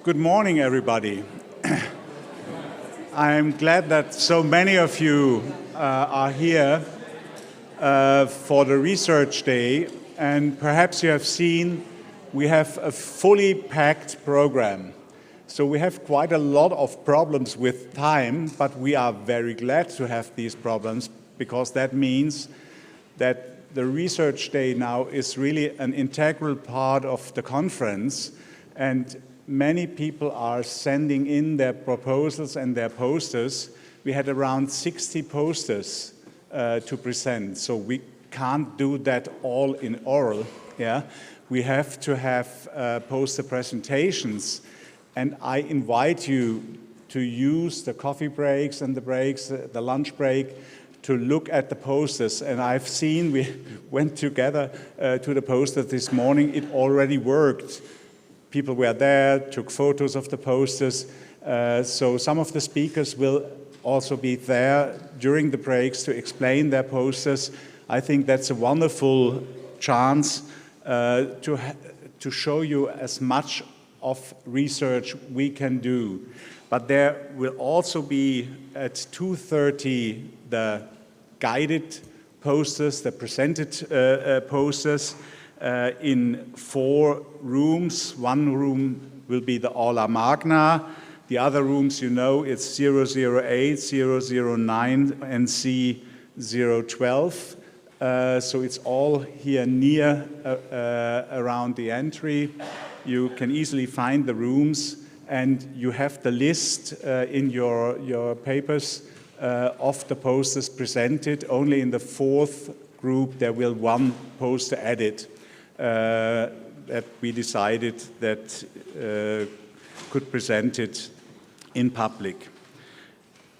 Good morning, everybody. I'm glad that so many of you are here for the research day, and perhaps you have seen we have a fully packed program. So we have quite a lot of problems with time, but we are very glad to have these problems because that means that the research day now is really an integral part of the conference, and many people are sending in their proposals and their posters. We had around 60 posters to present, so we can't do that all in oral. Yeah, we have to have poster presentations, and I invite you to use the coffee breaks and the breaks, the lunch break, to look at the posters. And I've seen, we went together to the poster this morning, it already worked. People were there, took photos of the posters, so some of the speakers will also be there during the breaks to explain their posters. I think that's a wonderful chance to show you as much of research we can do. But there will also be at 2:30 the guided posters, the presented posters, in 4 rooms. One room will be the Aula Magna. The other rooms, you know, it's 008, 009, and C012. So it's all here near around the entry. You can easily find the rooms, and you have the list in your papers of the posters presented. Only in the 4th group there will one poster added. That we decided that could present it in public.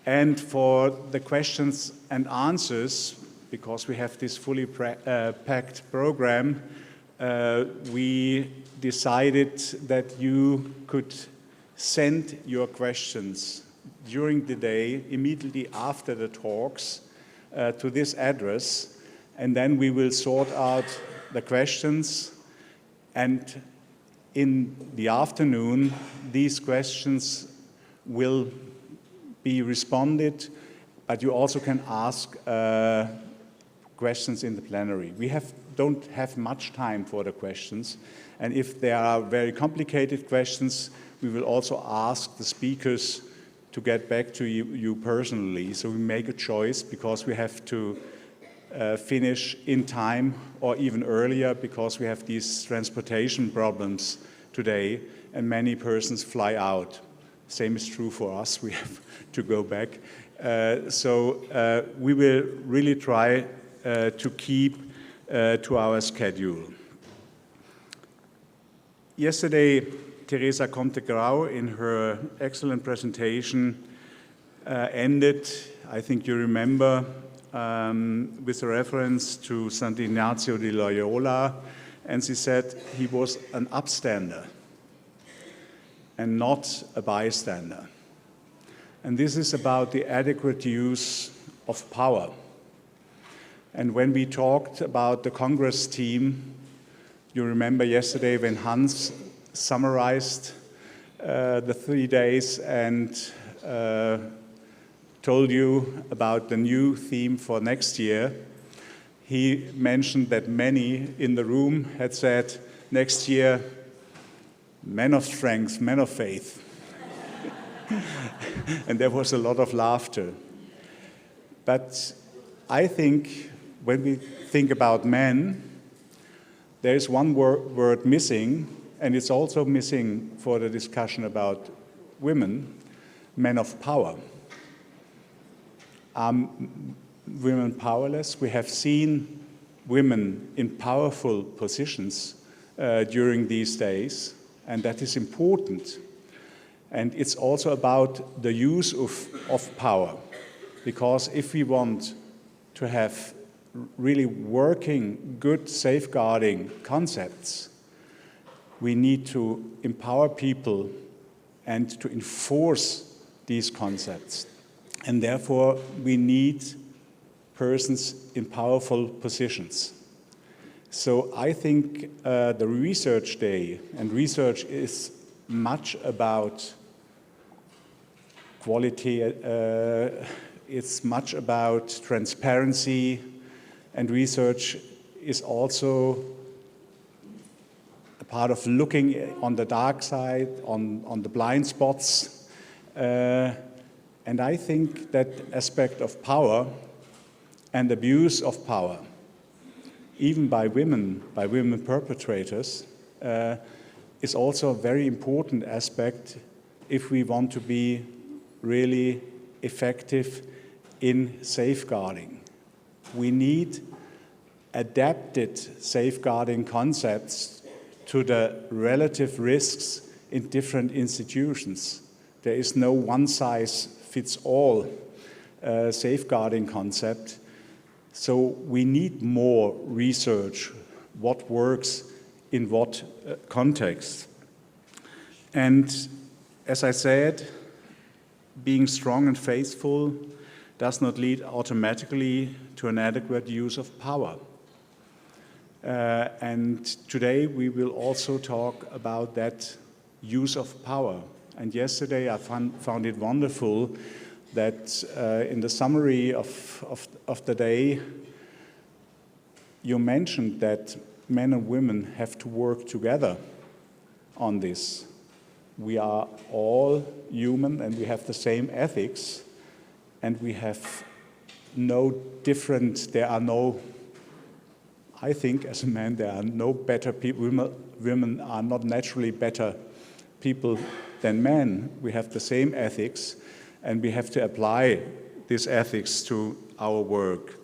And for the questions and answers, because we have this fully packed program, we decided that you could send your questions during the day, immediately after the talks, to this address, and then we will sort out the questions, and in the afternoon these questions will be responded, but you also can ask questions in the plenary. We don't have much time for the questions, and if there are very complicated questions, we will also ask the speakers to get back to you personally. So we make a choice because we have to finish in time or even earlier because we have these transportation problems today and many persons fly out. Same is true for us, we have to go back. So we will really try to keep to our schedule. Yesterday, Teresa Conte-Grau in her excellent presentation ended, I think you remember, with a reference to St. Ignazio di Loyola, and she said he was an upstander and not a bystander. And this is about the adequate use of power. And when we talked about the Congress team, you remember yesterday when Hans summarized the 3 days and told you about the new theme for next year, he mentioned that many in the room had said, next year, men of strength, men of faith. And there was a lot of laughter. But I think when we think about men, there is one word missing, and it's also missing for the discussion about women, men of power. Women powerless? We have seen women in powerful positions during these days, and that is important. And it's also about the use of power, because if we want to have really working, good safeguarding concepts, we need to empower people and to enforce these concepts. And therefore, we need persons in powerful positions. So I think the research day, and research is much about quality, it's much about transparency, and research is also a part of looking on the dark side, on the blind spots. And I think that aspect of power and abuse of power, even by women perpetrators, is also a very important aspect if we want to be really effective in safeguarding. We need adapted safeguarding concepts to the relative risks in different institutions. There is no one-size-fits-all safeguarding concept. So we need more research, what works in what context. And as I said, being strong and faithful does not lead automatically to an adequate use of power. And today we will also talk about that use of power. And yesterday I found it wonderful that in the summary of the day, you mentioned that men and women have to work together on this. We are all human and we have the same ethics, and we have no different, I think as a man, there are no better people. Women are not naturally better people than men. We have the same ethics, and we have to apply this ethics to our work.